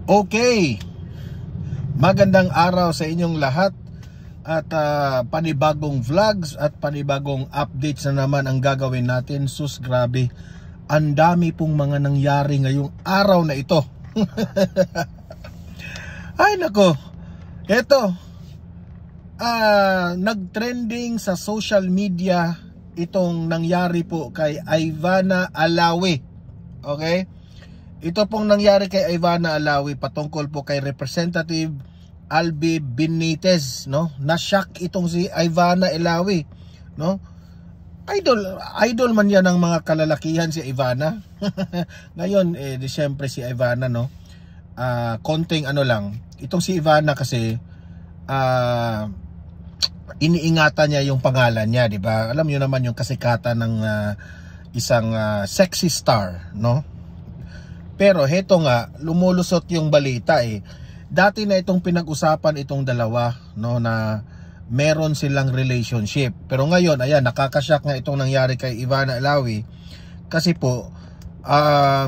Okay, magandang araw sa inyong lahat at panibagong vlogs at panibagong updates na naman ang gagawin natin. Sus, grabe, ang dami pong mga nangyari ngayong araw na ito. Ay nako, eto, nagtrending sa social media itong nangyari po kay Ivana Alawi. Okay? Ito pong nangyari kay Ivana Alawi patungkol po kay Representative Albi Benitez, no? Na-shock itong si Ivana Alawi, no? Idol man yan ng mga kalalakihan si Ivana. Ngayon siyempre si Ivana, no? Konting ano lang. Itong si Ivana kasi iniingatan niya yung pangalan niya, di ba? Alam niyo naman yung kasikatan ng isang sexy star, no? Pero heto nga, lumulusot yung balita Dati na itong pinag-usapan itong dalawa, no, na meron silang relationship. Pero ngayon, ayan, nakakashock nga itong nangyari kay Ivana Alawi. Kasi po,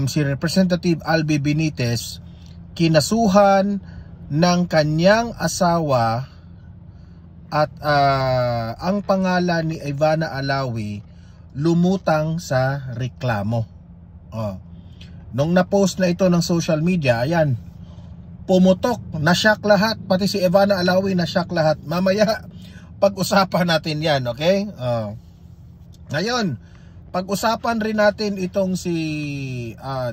si Representative Albi Benitez kinasuhan ng kanyang asawa at ang pangalan ni Ivana Alawi lumutang sa reklamo. Nung na-post na ito ng social media, ayan, pumutok, na-shock lahat, pati si Ivana Alawi na-shock lahat. Mamaya, pag-usapan natin yan, okay? Ngayon, pag-usapan rin natin itong si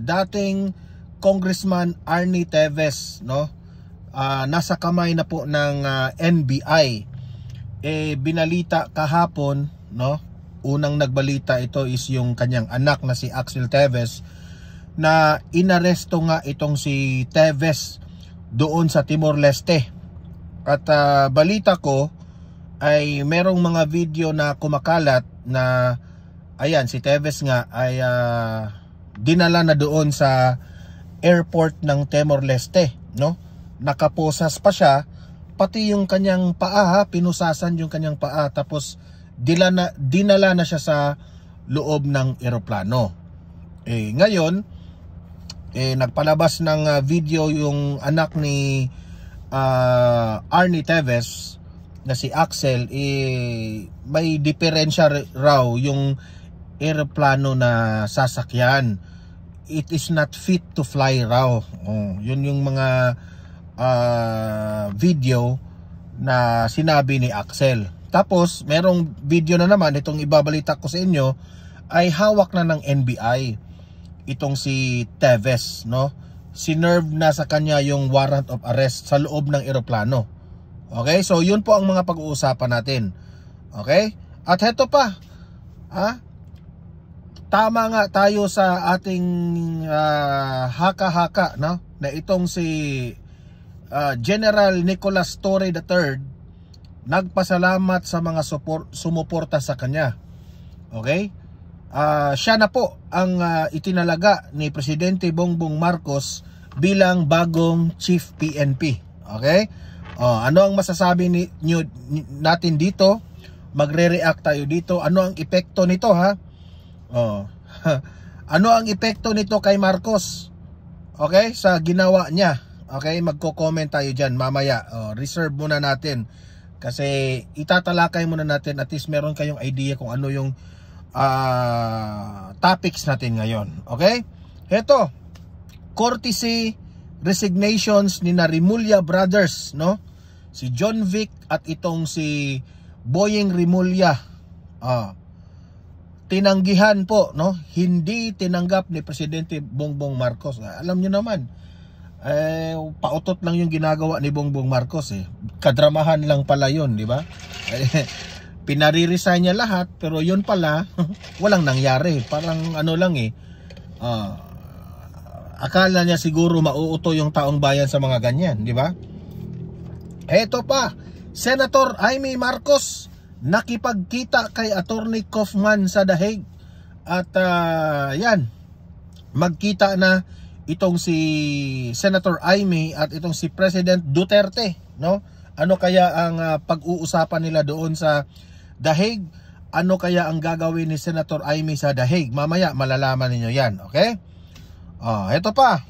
dating Congressman Arnie Teves, no? Nasa kamay na po ng NBI. Binalita kahapon, no? Unang nagbalita ito is yung kanyang anak na si Axel Teves, na inaresto nga itong si Teves doon sa Timor-Leste. At balita ko ay merong mga video na kumakalat na ayan, si Teves nga ay dinala na doon sa airport ng Timor-Leste, no? Nakaposas pa siya, pati yung kanyang paa, pinusasan yung kanyang paa, tapos dinala na siya sa loob ng eroplano. Ngayon nagpalabas ng video yung anak ni Arnie Teves na si Axel. May diferensya raw yung eroplano na sasakyan. It is not fit to fly raw. Yun yung mga video na sinabi ni Axel. Tapos merong video na naman, itong ibabalita ko sa inyo ay hawak na ng NBI itong si Teves, no? Sinerve na sa kanya yung warrant of arrest sa loob ng eroplano. Okay? So yun po ang mga pag-uusapan natin. Okay? At heto pa, tama nga tayo sa ating haka-haka, no? Na itong si General Nicolas Torre III nagpasalamat sa mga sumuporta sa kanya. Okay? Siya na po ang itinalaga ni Presidente Bongbong Marcos bilang bagong Chief PNP. Okay? Ano ang masasabi natin dito? Magre-react tayo dito. Ano ang epekto nito, ha? Ano ang epekto nito kay Marcos? Okay? Sa ginawa niya. Okay? Magko-comment tayo dyan mamaya. Reserve muna natin. Kasi itatalakay muna natin, at least meron kayong idea kung ano yung topics natin ngayon. Okay? Heto, courtesy resignations ni Rimulya brothers, no? Si John Vic at itong si Boying Rimulya. Tinanggihan po, no? Hindi tinanggap ni Presidente Bongbong Marcos. Alam niyo naman, pautot lang yung ginagawa ni Bongbong Marcos Kadramahan lang pala yun, di ba? Pinariresign niya lahat, pero yun pala walang nangyari. Parang ano lang akala niya siguro mauuto yung taong bayan sa mga ganyan, di ba? Eto pa, Senator Amy Marcos nakipagkita kay Attorney Kaufman sa The Hague. At yan, magkita na itong si Senator Amy at itong si President Duterte, no? Ano kaya ang pag-uusapan nila doon sa The Hague? Ano kaya ang gagawin ni Senator Amy sa The Hague? Mamaya malalaman niyo yan, okay? Ito pa.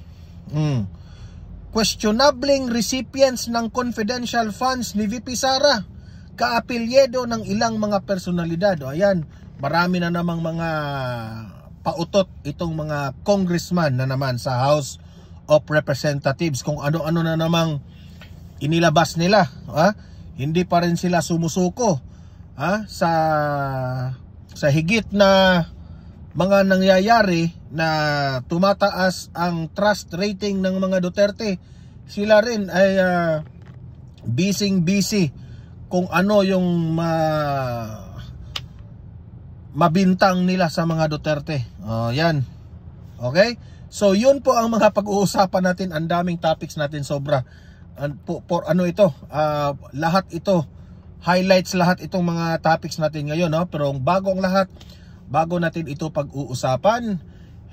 questionabling recipients ng confidential funds ni VP Sara, kaapelyedo ng ilang mga personalidad. O ayan, marami na namang mga pautot itong mga congressman na naman sa House of Representatives, kung ano-ano na namang inilabas nila. Hindi pa rin sila sumusuko sa higit na mga nangyayari na tumataas ang trust rating ng mga Duterte. Sila rin ay busy kung ano yung mabintang nila sa mga Duterte. Yan. Okay? So yun po ang mga pag-uusapan natin. Ang daming topics natin, sobra. For ano ito? Lahat ito, highlights lahat itong mga topics natin ngayon, no? Pero bago ang lahat, bago natin ito pag-uusapan,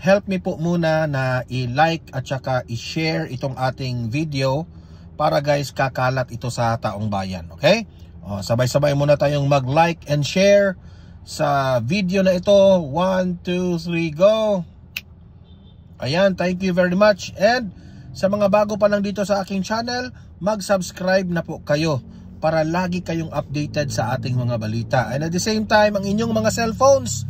help me po muna na i-like at saka i-share itong ating video para guys kakalat ito sa taong bayan. Okay? Sabay-sabay muna tayong mag-like and share sa video na ito. 1, 2, 3, go! Ayan, thank you very much. And sa mga bago pa lang dito sa aking channel, mag-subscribe na po kayo para lagi kayong updated sa ating mga balita. And at the same time, ang inyong mga cellphones,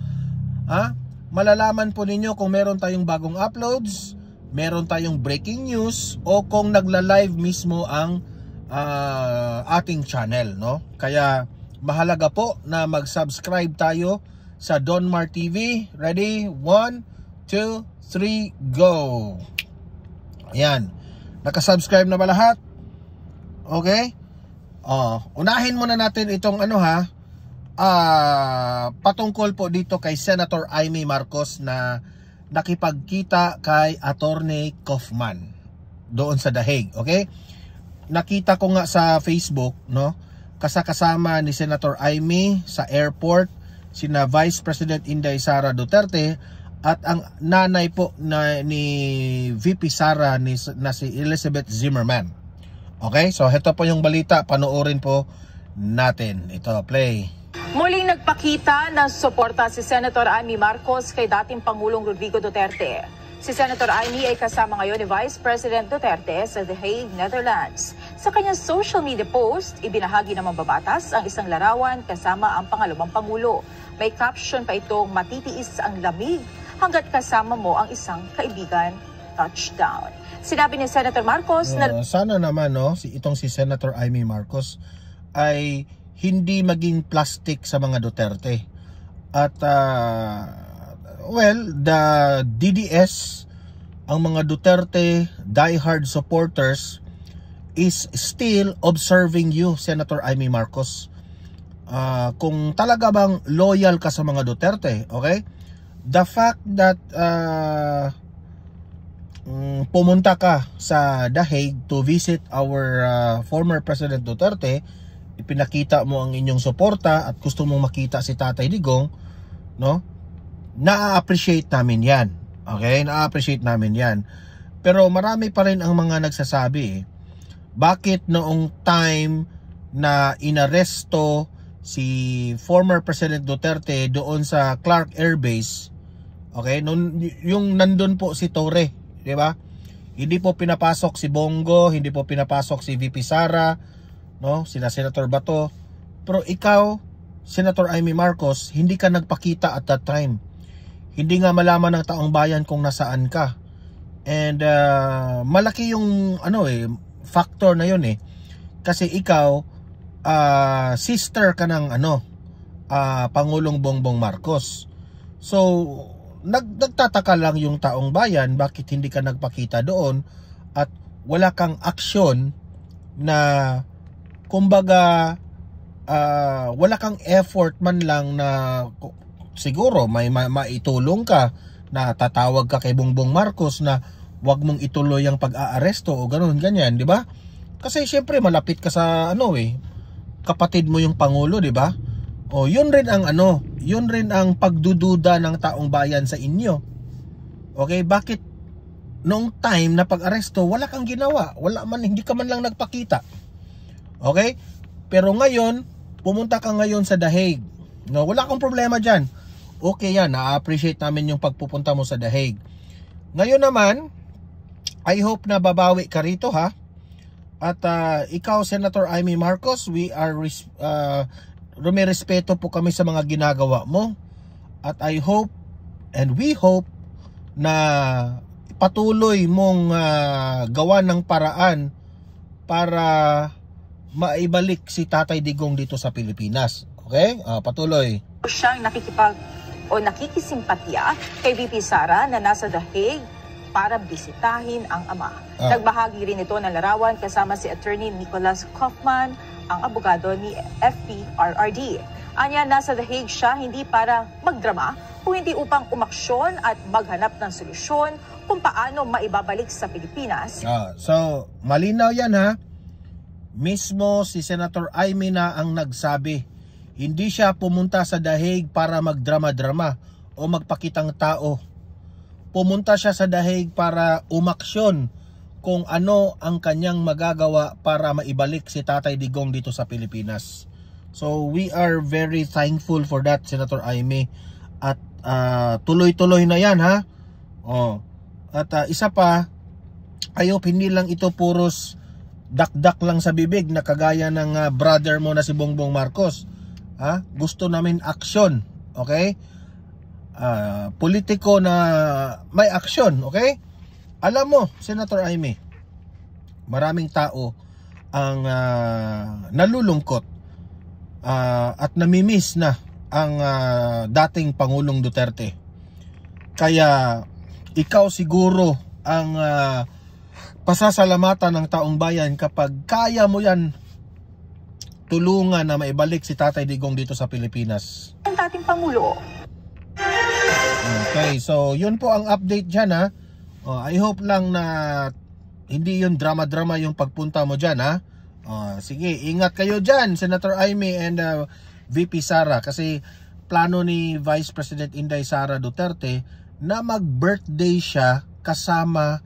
malalaman po ninyo kung meron tayong bagong uploads, meron tayong breaking news, o kung nagla-live mismo ang ating channel, no? Kaya mahalaga po na mag-subscribe tayo sa Donmar TV. Ready? 1, 2, 3, go! Ayan. Nakasubscribe na ba lahat? Okay? Unahin muna natin itong patungkol po dito kay Senator Amy Marcos na nakipagkita kay Attorney Kaufman doon sa The Hague. Okay? Nakita ko nga sa Facebook, no? Kasama ni Senator Amy sa airport sina Vice President Inday Sara Duterte at ang nanay po ni VP Sara na si Elizabeth Zimmerman. Okay? So ito po yung balita, panoorin po natin. Ito, play. Muling nagpakita ng suporta si Senator Amy Marcos kay dating Pangulong Rodrigo Duterte. Si Senator Amy ay kasama ngayon ni Vice President Duterte sa The Hague, Netherlands. Sa kanyang social media post, ibinahagi ng mambabatas ang isang larawan kasama ang pangalawang Pangulo. May caption pa itong matitiis ang lamig hanggat kasama mo ang isang kaibigan, touchdown. Sinabi ni Senator Marcos na sana naman itong si Senator Amy Marcos ay hindi maging plastic sa mga Duterte. At the DDS, ang mga Duterte diehard supporters is still observing you, Senator Amy Marcos. Kung talaga bang loyal ka sa mga Duterte, okay? The fact that pumunta ka sa The Hague to visit our former President Duterte, ipinakita mo ang inyong suporta at gusto mong makita si Tatay Digong, no? Na-appreciate namin yan. Okay? Na-appreciate namin yan. Pero marami pa rin ang mga nagsasabi, bakit noong time na inaresto si former President Duterte doon sa Clark Air Base, okay, yung nandun po si Torre, di ba? Hindi po pinapasok si Bongo, hindi po pinapasok si VP Sara, no, sina Senator Bato. Pero ikaw, Senator Amy Marcos, hindi ka nagpakita at that time. Hindi nga malaman ng taong bayan kung nasaan ka. And malaki yung factor na yun kasi ikaw sister ka ng Pangulong Bongbong Marcos. So nagtataka lang yung taong bayan bakit hindi ka nagpakita doon at wala kang aksyon na kumbaga wala kang effort man lang na siguro may maitulong ka na tatawag ka kay Bongbong Marcos na wag mong ituloy ang pag-aaresto o ganoon ganyan, di ba? Kasi syempre malapit ka sa kapatid mo yung pangulo, di ba? O yun rin ang pagdududa ng taong bayan sa inyo. Okay, bakit noong time na pag-aresto wala kang ginawa? Hindi ka man lang nagpakita. Okay? Pero ngayon, pumunta ka ngayon sa The Hague. No, wala kang problema diyan. Okay yan, na-appreciate namin yung pagpupunta mo sa The Hague. Ngayon naman, I hope na babawi ka rito, ha. At ikaw, Senator Amy Marcos, we are rumirespeto po kami sa mga ginagawa mo. At I hope and we hope na patuloy mong gawa ng paraan para maibalik si Tatay Digong dito sa Pilipinas. Okay? Patuloy. Siyang nakikisimpatya kay VP Sara na nasa The Hague para bisitahin ang ama. Nagbahagi rin ito ng larawan kasama si Attorney Nicholas Kaufman, ang abogado ni FPRRD. Anya, nasa The Hague siya hindi para magdrama, kung hindi upang umaksyon at maghanap ng solusyon kung paano maibabalik sa Pilipinas. So, malinaw yan, ha? Mismo si Senator Amy na ang nagsabi. Hindi siya pumunta sa The Hague para magdrama-drama o magpakitang tao. Pumunta siya sa The Hague para umaksyon kung ano ang kanyang magagawa para maibalik si Tatay Digong dito sa Pilipinas. So we are very thankful for that, Senator Amy. At tuloy-tuloy na yan, ha? At isa pa, I hope hindi lang ito puros dak-dak lang sa bibig na kagaya ng brother mo na si Bongbong Marcos. Gusto namin aksyon, okay? Politiko na may aksyon, okay? Alam mo, Senator Amy, maraming tao ang nalulungkot at namimiss na ang dating Pangulong Duterte. Kaya ikaw siguro ang pasasalamatan ng taong bayan kapag kaya mo yan tulungan na maibalik si Tatay Digong dito sa Pilipinas. Ang dating Pangulo. Okay, so yun po ang update dyan, ha. I hope lang na hindi yun drama-drama yung pagpunta mo dyan, ha. Sige, ingat kayo dyan, Senator Amy and VP Sara, kasi plano ni Vice President Inday Sara Duterte na mag-birthday siya kasama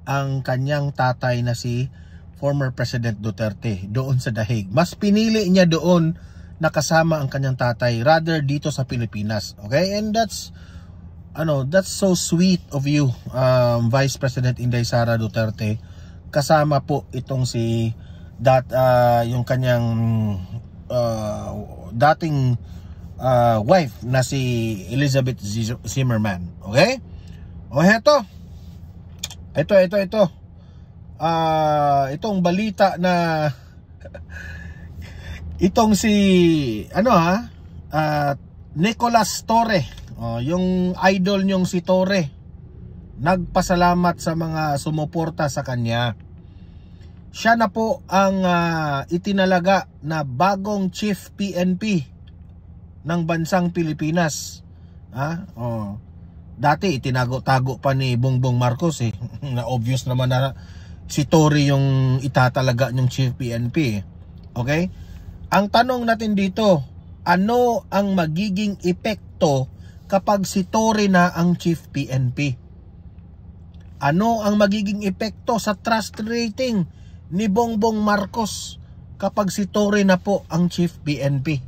ang kanyang tatay na si former President Duterte doon sa The Hague. Mas pinili niya doon na kasama ang kanyang tatay rather dito sa Pilipinas. Okay? And that's so sweet of you, Vice President Inday Sara Duterte. Kasama po itong si yung kanyang dating wife na si Elizabeth Zimmerman. Okay? Heto. Ito. Itong balita na itong si Nicolas Torre, yung idol niyong si Torre, nagpasalamat sa mga sumuporta sa kanya. Siya na po ang itinalaga na bagong Chief PNP ng bansang Pilipinas. Dati itinago-tago pa ni Bongbong Marcos, na obvious naman na si Torre yung itatalaga ng Chief PNP. Okay? Ang tanong natin dito, ano ang magiging epekto kapag si Torre na ang Chief PNP? Ano ang magiging epekto sa trust rating ni Bongbong Marcos kapag si Torre na po ang Chief PNP?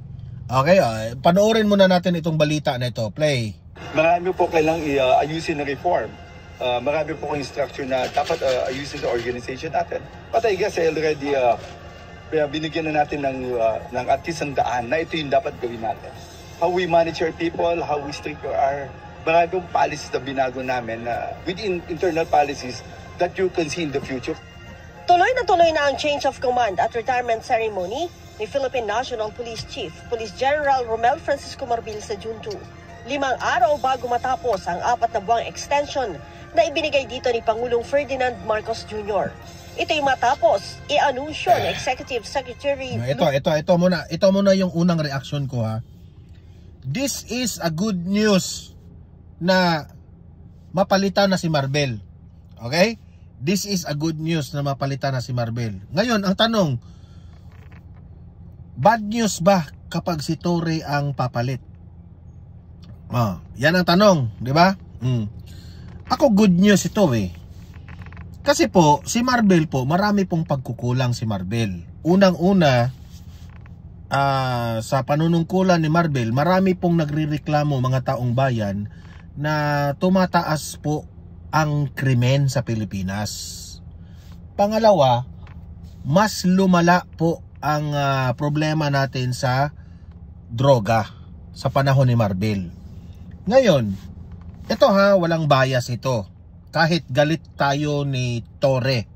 Okay, panoorin muna natin itong balita na ito. Play. Marami po kailang ayusin na reform. Marami po kong structure na dapat ayusin sa organization natin. But I guess already binigyan na natin ng at least ang daan na ito yung dapat gawin natin. How we manage our people, how we strictly our marami pong policies na binago namin within internal policies that you can see in the future. Tuloy na ang change of command at retirement ceremony ni Philippine National Police Chief, Police General Romel Francisco Marbil sa June 2. 5 araw bago matapos ang 4 na buwang extension na ibinigay dito ni Pangulong Ferdinand Marcos Jr. Ito'y matapos i-anunsyo ng Executive Secretary. Ito muna yung unang reaksyon ko, ha. This is a good news na mapalitan na si Marbil. Okay? This is a good news na mapalitan na si Marbil. Ngayon, ang tanong, bad news ba kapag si Torre ang papalit? Yan ang tanong, di ba? Ako good news ito Kasi po, si Marbil po, marami pong pagkukulang si Marbil. Unang-una, sa panunungkulan ni Marbil, marami pong nagrireklamo mga taong bayan na tumataas po ang krimen sa Pilipinas. Pangalawa, mas lumala po ang problema natin sa droga sa panahon ni Marbil. Ngayon, ito walang bias ito. Kahit galit tayo ni Torre,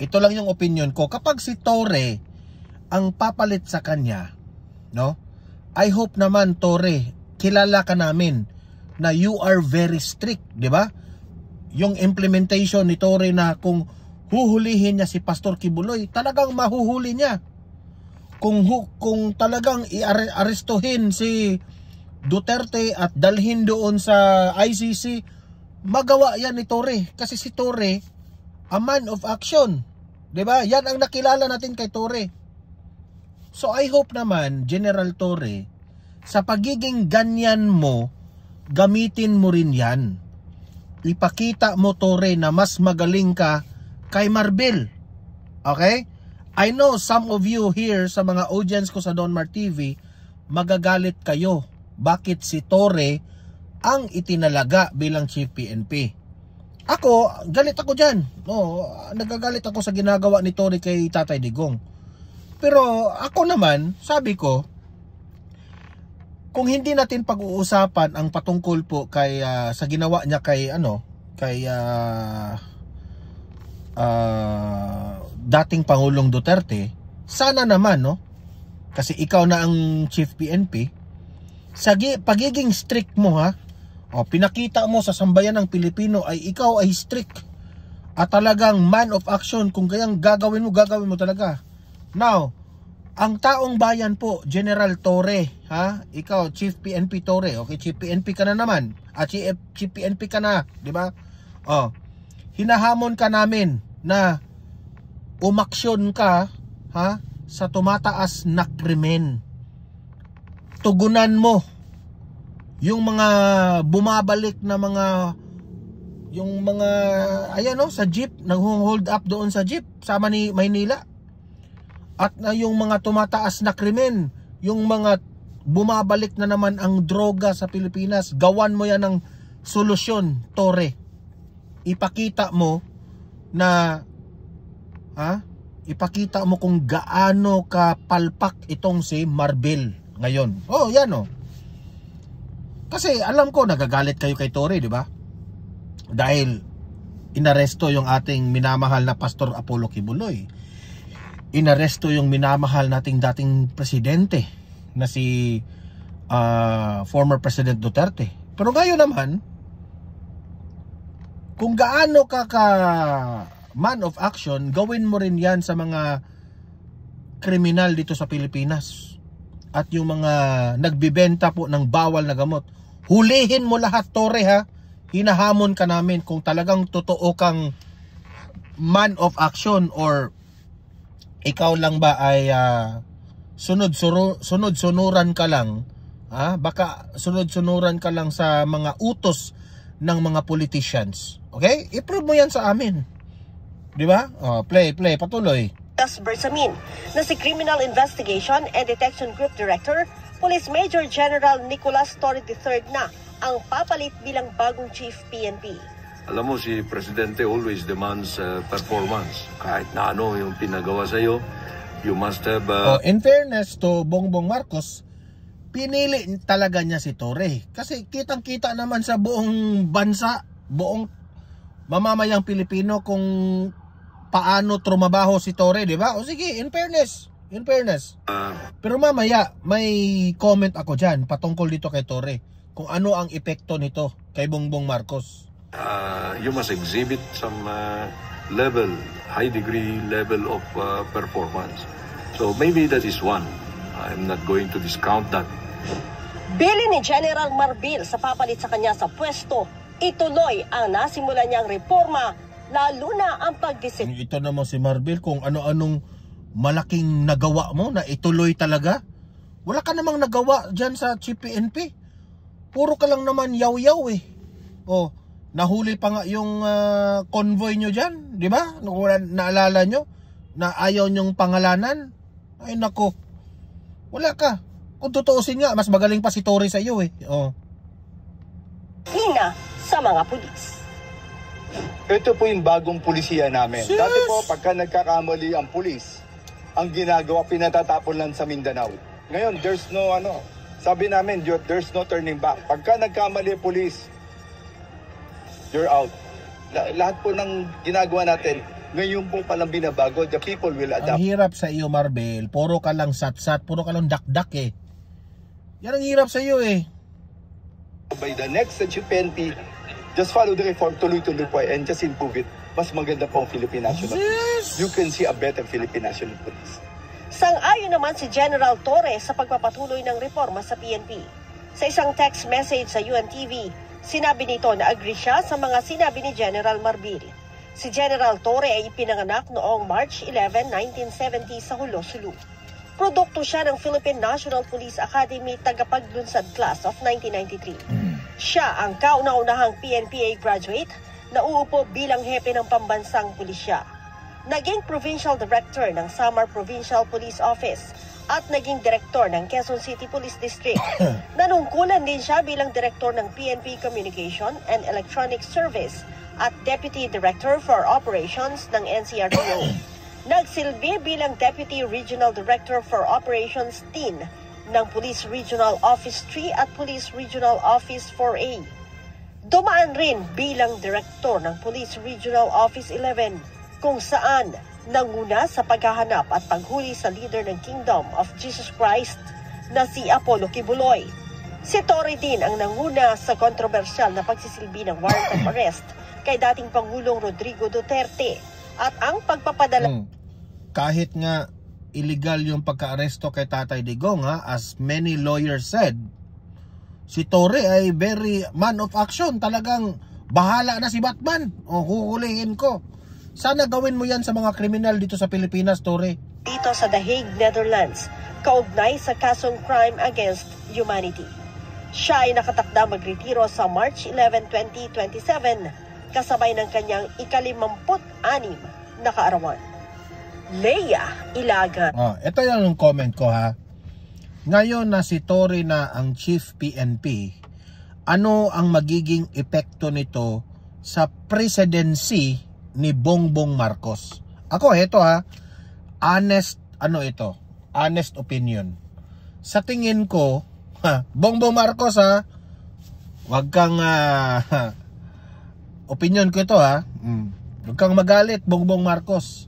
ito lang yung opinion ko. Kapag si Torre ang papalit sa kanya, no? I hope naman, Torre, kilala ka namin na you are very strict, di ba? Yung implementation ni Torre na kung huhulihin niya si Pastor Kibuloy, talagang mahuhuli niya. Kung talagang i-arestuhin si Duterte at dalhin doon sa ICC, magawa yan ni Torre. Kasi si Torre, a man of action. Diba? Yan ang nakilala natin kay Torre. So I hope naman, General Torre, sa pagiging ganyan mo, gamitin mo rin yan. Ipakita mo, Torre, na mas magaling ka kay Marbil. Okay? I know some of you here sa mga audience ko sa Donmar TV, magagalit kayo. Bakit si Torre ang itinalaga bilang Chief PNP? Ako, galit ako dyan. No, nagagalit ako sa ginagawa ni Torre kay Tatay Digong. Pero ako naman, sabi ko, kung hindi natin pag-uusapan ang patungkol po kay sa ginawa niya kay dating Pangulong Duterte, sana naman, no? Kasi ikaw na ang Chief PNP, sa pagiging strict mo pinakita mo sa sambayan ng Pilipino ay ikaw ay strict at talagang man of action. Kung kayang gagawin mo talaga. Now, ang taong bayan po, General Torre, ikaw Chief PNP Torre, okay, Chief PNP ka na naman, Chief PNP ka na, di ba? Hinahamon ka namin na umaksyon ka sa tumataas na krimen. Tugunan mo yung mga bumabalik na sa jeep, nag-hold up doon sa jeep sama ni Maynila. At yung mga tumataas na krimen, yung mga bumabalik na naman ang droga sa Pilipinas, gawan mo yan ng solusyon, Torre. Ipakita mo na ipakita mo kung gaano ka palpak itong si Marbil ngayon. Yan Kasi alam ko nagagalit kayo kay Torre, di ba? Dahil inaresto yung ating minamahal na Pastor Apollo Kibuloy. Inaresto yung minamahal nating dating presidente na si former President Duterte. Pero ngayon naman, kung gaano ka man of action, gawin mo rin yan sa mga kriminal dito sa Pilipinas. At yung mga nagbibenta po ng bawal na gamot. Hulihin mo lahat, Torre, Hinahamon ka namin kung talagang totoo kang man of action or ikaw lang ba ay sunod-sunuran ka lang. Baka sunod-sunuran ka lang sa mga utos ng mga politicians. Okay? I-prove mo yan sa amin. Di ba? Play, patuloy. Bersamin, na si Criminal Investigation and Detection Group Director, Police Major General Nicolas Torre III na ang papalit bilang bagong Chief PNP. Alam mo, si Presidente always demands performance. Kahit na ano yung pinagawa sa iyo, you must have... in fairness to Bongbong Marcos, pinili talaga niya si Torre. Kasi kitang-kita naman sa buong bansa, buong mamamayang Pilipino kung paano trumabaho si Torre, di ba? O sige, in fairness. Pero mamaya, may comment ako dyan patungkol dito kay Torre. Kung ano ang epekto nito kay Bongbong Marcos. You must exhibit some high degree level of performance. So maybe that is one. I'm not going to discount that. Bili ni General Marbil sa papalit sa kanya sa pwesto, ituloy ang nasimula niyang reforma, lalo na ang pagdisiplina. Ito naman si Marbil, kung ano-anong malaking nagawa mo na ituloy talaga. Wala ka namang nagawa dyan sa Chief PNP. Puro ka lang naman yaw-yaw nahuli pa nga yung convoy nyo dyan, di ba? Naalala nyo na ayaw nyong pangalanan. Ay nako, wala ka. Kung tutuusin nga, mas magaling pa si Torre sa iyo Hina sa mga pulis. Ito po yung bagong pulisiya namin. Sis! Dati po, pagka nagkakamali ang pulis, ang ginagawa, pinatatapon lang sa Mindanao. Ngayon, there's no sabi namin, there's no turning back. Pagka nagkamali pulis, you're out. Lahat po ng ginagawa natin, ngayon po palang binabago, the people will adapt. Ang hirap sa iyo, Marbel, puro ka lang sat-sat, puro ka lang dakdak eh. Yan ang hirap sa iyo eh. By the next PNP, just follow the reform, tuloy-tuloy po and just improve it. Mas maganda po ang Philippine National Police. You can see a better Philippine National Police. Sang-ayon naman si General Torres sa pagpapatuloy ng reforma sa PNP. Sa isang text message sa UNTV, sinabi nito na agree siya sa mga sinabi ni General Marbil. Si General Torre ay ipinanganak noong March 11, 1970 sa Hulo, Sulu. Produkto siya ng Philippine National Police Academy tagapaglunsad class of 1993. Siya ang kauna-unahang PNPA graduate na uupo bilang hepe ng pambansang pulisya. Naging Provincial Director ng Samar Provincial Police Office at naging Director ng Quezon City Police District. Nanungkulan din siya bilang Director ng PNP Communication and Electronic Service at Deputy Director for Operations ng NCRPO. Nagsilbi bilang Deputy Regional Director for Operations 10 ng Police Regional Office 3 at Police Regional Office 4A. Dumaan rin bilang Director ng Police Regional Office 11 kung saan nanguna sa paghahanap at paghuli sa leader ng Kingdom of Jesus Christ na si Apollo Kibuloy. Si Torre din ang nanguna sa kontrobersyal na pagsisilbi ng warrant of arrest kay dating Pangulong Rodrigo Duterte at ang pagpapadala. Kahit nga illegal yung pagka-aresto kay Tatay Digong, as many lawyers said, si Torre ay very man of action. Talagang bahala na si Batman. O huhulihin ko. Sana gawin mo yan sa mga kriminal dito sa Pilipinas, Torre. Dito sa The Hague, Netherlands, kaugnay sa kasong crime against humanity. Siya ay nakatakda magretiro sa March 11, 2027, kasabay ng kanyang ika-56 na kaarawan. Leia Ilagan. Ito yung comment ko ha. Ngayon na si Torre na ang Chief PNP, ano ang magiging epekto nito sa presidency ni Bongbong Marcos? Ako, ito ha, honest opinion. Sa tingin ko, Bongbong Marcos wag kang opinion ko ito wag kang magalit, Bongbong Marcos.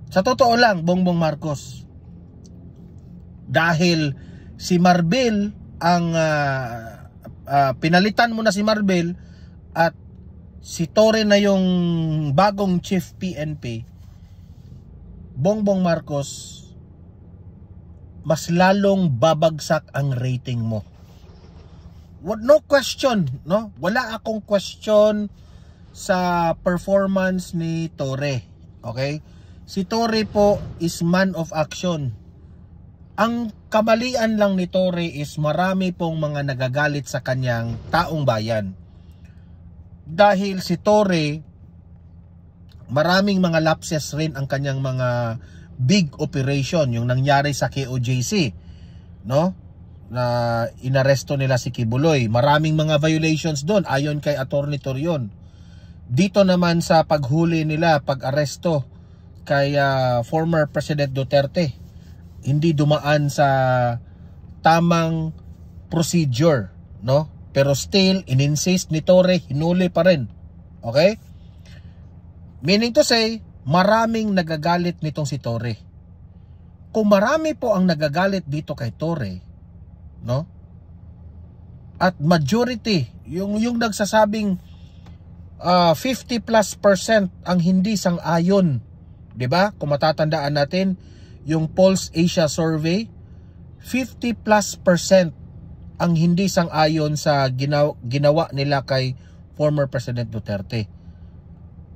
Sa totoo lang, Bongbong Marcos, dahil si Marbil ang pinalitan mo na si Marbil at si Torre na yung bagong Chief PNP, Bongbong Marcos, mas lalong babagsak ang rating mo. No question, no? Wala akong question sa performance ni Torre. Okay? Si Torre po is man of action. Ang kamalian lang ni Torre is marami pong mga nagagalit sa kanyang taong bayan. Dahil si Torre, maraming mga lapses rin ang kanyang mga big operation, yung nangyari sa KOJC, no? Na inaresto nila si Kibuloy. Maraming mga violations doon ayon kay Attorney Torion. Dito naman sa paghuli nila, pag-aresto kay former President Duterte, hindi dumaan sa tamang procedure, no? Pero still, in-insist ni Torre, hinuli pa rin. Okay? Meaning to say, maraming nagagalit nitong si Torre. Kung marami po ang nagagalit dito kay Torre, no? At majority, yung nagsasabing 50+% ang hindi sang-ayon, 'di ba? Kung matatandaan natin yung Pulse Asia survey, 50+% ang hindi sang-ayon sa ginawa nila kay former President Duterte.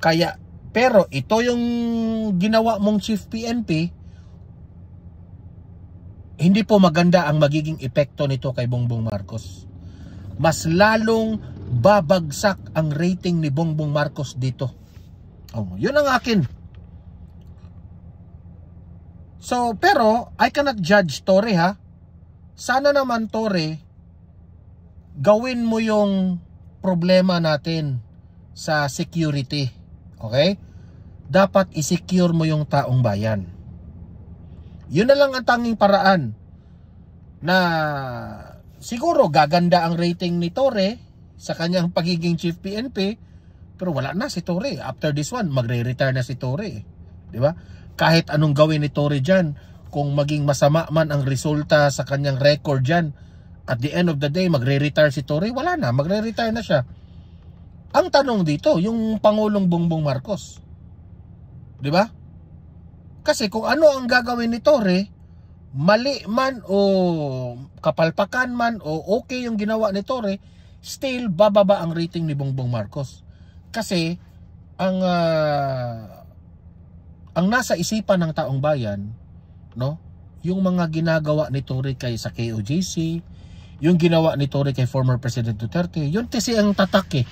Kaya, pero ito yung ginawa mong Chief PNP, hindi po maganda ang magiging epekto nito kay Bongbong Marcos. Mas lalong babagsak ang rating ni Bongbong Marcos dito. Yun ang akin. So, pero I cannot judge Torre ha. Sana naman Torre, gawin mo yung problema natin sa security. Okay? Dapat i-secure mo yung taong bayan. Yun na lang ang tanging paraan na siguro gaganda ang rating ni Torre sa kanyang pagiging chief PNP, pero wala na si Torre. After this one, magre-retire na si Torre. Di ba? Kahit anong gawin ni Torre dyan, kung maging masama man ang resulta sa kanyang record dyan, at the end of the day, magre-retire si Torre, wala na, magre-retire na siya. Ang tanong dito, yung Pangulong Bongbong Marcos. Di ba? Kasi kung ano ang gagawin ni Torre, mali man o kapalpakan man o okay yung ginawa ni Torre, still bababa ang rating ni Bongbong Marcos. Kasi ang nasa isipan ng taong bayan, no, yung mga ginagawa ni Torre kay sa KOJC, yung ginawa ni Torre kay former President Duterte, yun kasi ang tatak eh.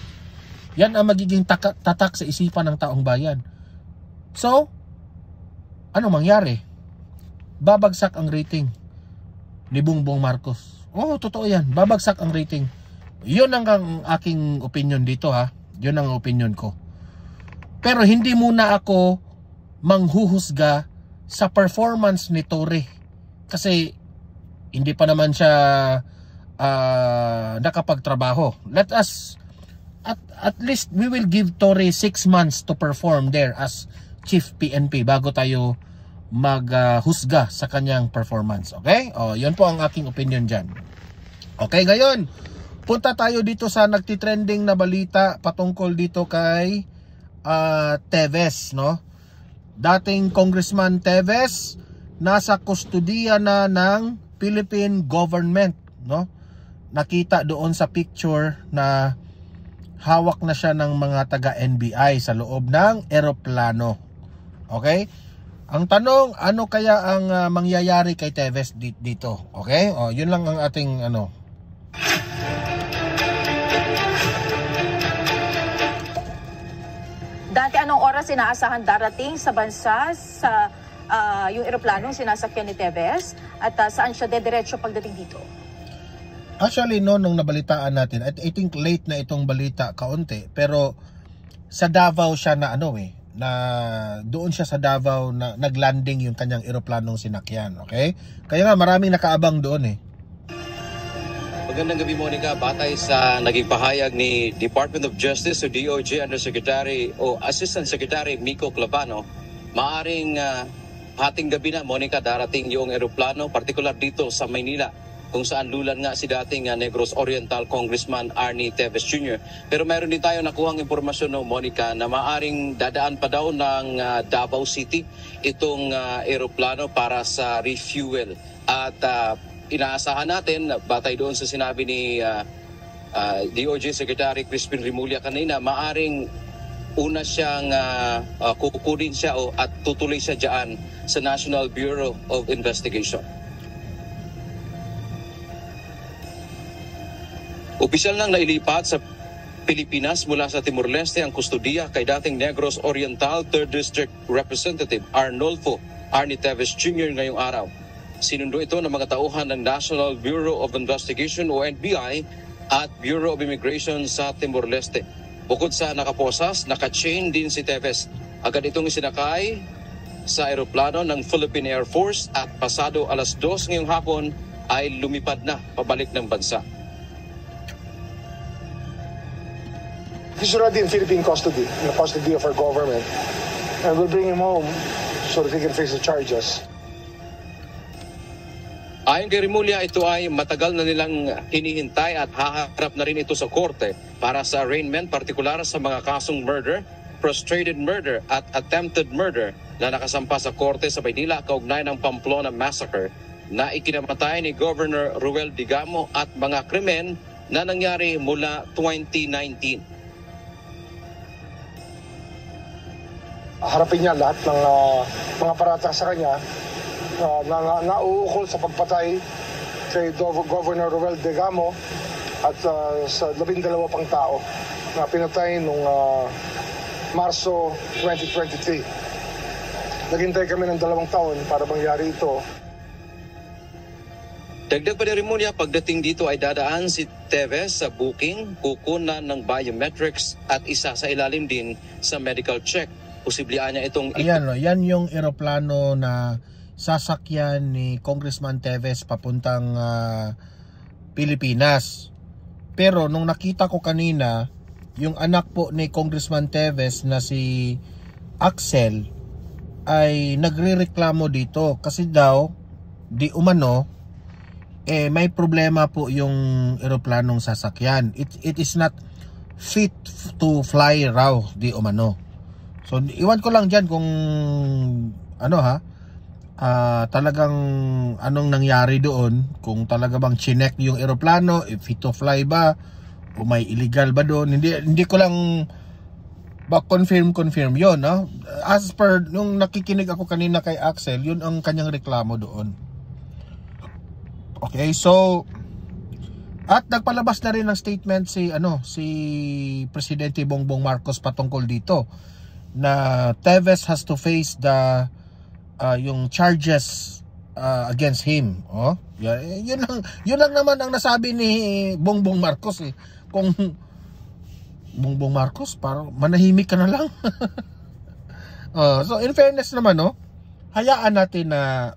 Yan ang magiging tatak sa isipan ng taong bayan. So, ano mangyari? Babagsak ang rating ni Bongbong Marcos. Oh, totoo yan. Babagsak ang rating. Yun ang aking opinion dito ha. Yun ang opinion ko. Pero hindi muna ako manghuhusga sa performance ni Torre. Kasi hindi pa naman siya nakapagtrabaho. Let us, at least we will give Torre 6 months to perform there as Chief PNP bago tayo maghusga sa kanyang performance. Okay? O, yun po ang aking opinion dyan. Okay, ngayon, punta tayo dito sa nagtitrending na balita patungkol dito kay Teves, no? Dating Congressman Teves, nasa kustudiya na ng Philippine government, no? Nakita doon sa picture na hawak na siya ng mga taga-NBI sa loob ng eroplano. Okay? Ang tanong, ano kaya ang mangyayari kay Teves dito? Okay? O, yun lang ang ating ano. Dati anong oras inaasahan darating sa bansa sa yung eroplanong sinasakyan ni Teves at saan siya dediretso pagdating dito? Actually, no, nung nabalitaan natin, I think late na itong balita kaunti, pero sa Davao siya na ano na doon siya sa Davao na naglanding yung kanyang eroplanong sinakyan, okay? Kaya nga maraming nakaabang doon Magandang gabi, Monica. Batay sa naging pahayag ni Department of Justice o DOJ Undersecretary o Assistant Secretary Miko Clavano, maaring hating gabi na, Monica, darating yung eroplano, partikular dito sa Maynila, kung saan lulan nga si dating Negros Oriental Congressman Arnie Teves Jr. Pero mayroon din tayo nakuhang impormasyon, no, Monica, na maaring dadaan pa daw ng Davao City itong eroplano para sa refuel. At inaasahan natin, batay doon sa sinabi ni DOJ Secretary Crispin Rimulya kanina, maaring una siyang kukunin siya at tutuloy siya dyan sa National Bureau of Investigation. Opisyal nang nailipat sa Pilipinas mula sa Timor-Leste ang kustudiya kay dating Negros Oriental 3rd District Representative Arnolfo Arnie Teves Jr. ngayong araw. Sinundo ito ng mga tauhan ng National Bureau of Investigation o NBI at Bureau of Immigration sa Timor-Leste. Bukod sa nakaposas, naka-chain din si Teves. Agad itong isinakay sa eroplano ng Philippine Air Force at pasado alas 2 ngayong hapon ay lumipad na pabalik ng bansa. He's already in Philippine custody, in the custody of our government. And we'll bring him home so that he can face the charges. Ayon kay Rimulya, ito ay matagal na nilang hinihintay at haharap na rin ito sa korte para sa arraignment, partikular sa mga kasong murder, frustrated murder at attempted murder na nakasampa sa korte sa Maynila kaugnay ng Pamplona Massacre na ikinamatay ni Governor Ruel Digamo at mga krimen na nangyari mula 2019. Harapin niya lahat ng mga paratang sa kanya na nauukol sa pagpatay kay Governor Ruel Digamo at sa 12 pang tao na pinatay noong Marso 2023. Naghintay kami ng 2 taon para mangyari ito. Dagdag pa ni Remulla, pagdating dito ay dadaan si Teves sa booking, kukunan ng biometrics at isa sa ilalim din sa medical check. Posiblyan niya itong... Ayan, yan yung eroplano na sasakyan ni Congressman Teves papuntang Pilipinas. Pero nung nakita ko kanina, yung anak po ni Congressman Teves na si Axel ay nagrereklamo dito kasi daw di umano may problema po yung eroplanong sasakyan. It is not fit to fly raw di umano. So iwan ko lang dyan kung ano talagang anong nangyari doon, kung talaga bang chinek yung eroplano, if fit to fly ba o may illegal ba doon. Hindi ko lang ba confirm yon, no? As per nung nakikinig ako kanina kay Axel, yun ang kanyang reklamo doon. Okay, so at nagpalabas na rin ng statement si Presidente Bongbong Marcos patungkol dito na Teves has to face the yung charges against him. Yun lang naman ang nasabi ni Bongbong Marcos eh. Kung Bongbong Marcos, parang manahimik ka na lang. So in fairness naman, hayaan natin na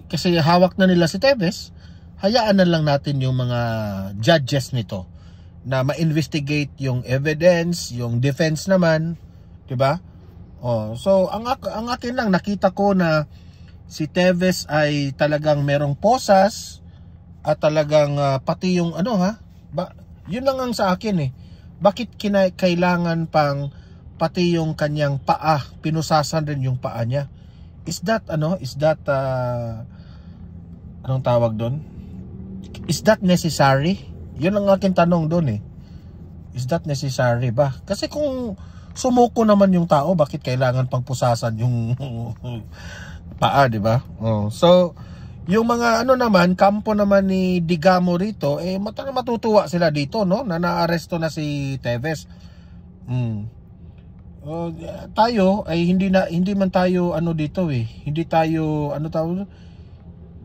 kasi hawak na nila si Teves, hayaan na lang natin yung mga judges nito na ma-investigate yung evidence, yung defense naman, 'di ba? So ang akin lang, nakita ko na si Teves ay talagang merong posas at talagang pati yung yun lang ang sa akin eh. Bakit kailangan pang pati yung kanyang paa, pinusasan rin yung paa niya? Is that anong tawag doon? Is that necessary? Yun ang aking tanong doon eh. Is that necessary ba? Kasi kung sumuko naman yung tao, bakit kailangan pang pusasan yung paa, di ba? So yung mga naman, kampo naman ni Digamo rito, matutuwa sila dito, no? Na naaresto na si Teves. Tayo ay hindi man tayo dito eh. Hindi tayo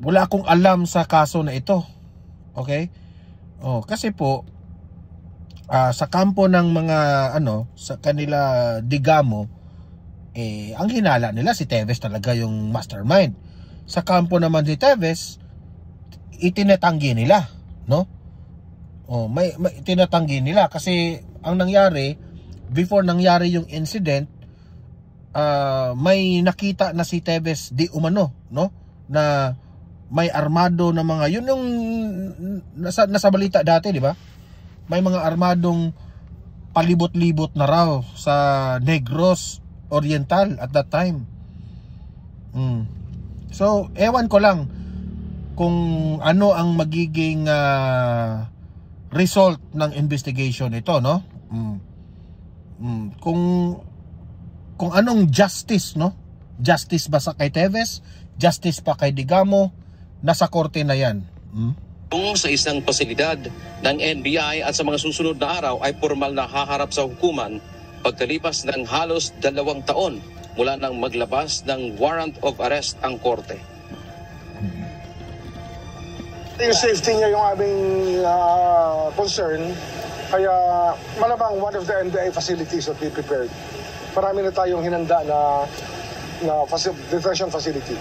wala akong alam sa kaso na ito. Okay? Kasi po sa kampo ng mga sa kanila Digamo ang hinala nila si Teves talaga yung mastermind. Sa kampo naman si Teves itinatanggi nila, no? May tinatanggi nila kasi ang nangyari before nangyari yung incident, may nakita na si Teves di umano, no? Na may armado na mga, yun yung nasa balita dati, di ba? May mga armadong palibot-libot na raw sa Negros Oriental at that time. So, ewan ko lang kung ano ang magiging result ng investigation ito, no? Kung anong justice, no? Justice ba sa kay Teves? Justice pa kay Digamo? Nasa korte na yan. Sa isang pasilidad ng NBI at sa mga susunod na araw ay formal na haharap sa hukuman pagkalipas ng halos 2 taon mula nang maglabas ng warrant of arrest ang korte. Yung safety niya yung aming concern. Kaya malamang one of the NBI facilities will be prepared. Marami na tayong hinanda na detention facility.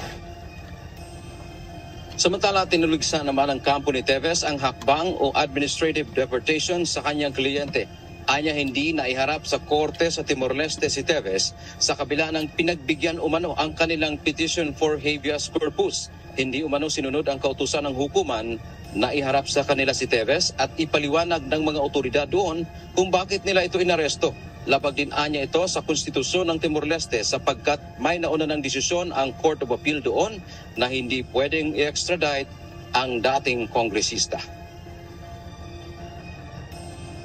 Samantala, tinuligsa naman ng kampo ni Teves ang hakbang o administrative deportation sa kanyang kliyente. Anya hindi na iharap sa korte sa Timor-Leste si Teves sa kabila ng pinagbigyan umano ang kanilang petition for habeas corpus. Hindi umano sinunod ang kautusan ng hukuman na iharap sa kanila si Teves at ipaliwanag ng mga otoridad doon kung bakit nila ito inaresto. Labag din anya ito sa konstitusyon ng Timor-Leste sapagkat may nauna ng desisyon ang Court of Appeal doon na hindi pwedeng i-extradite ang dating kongresista.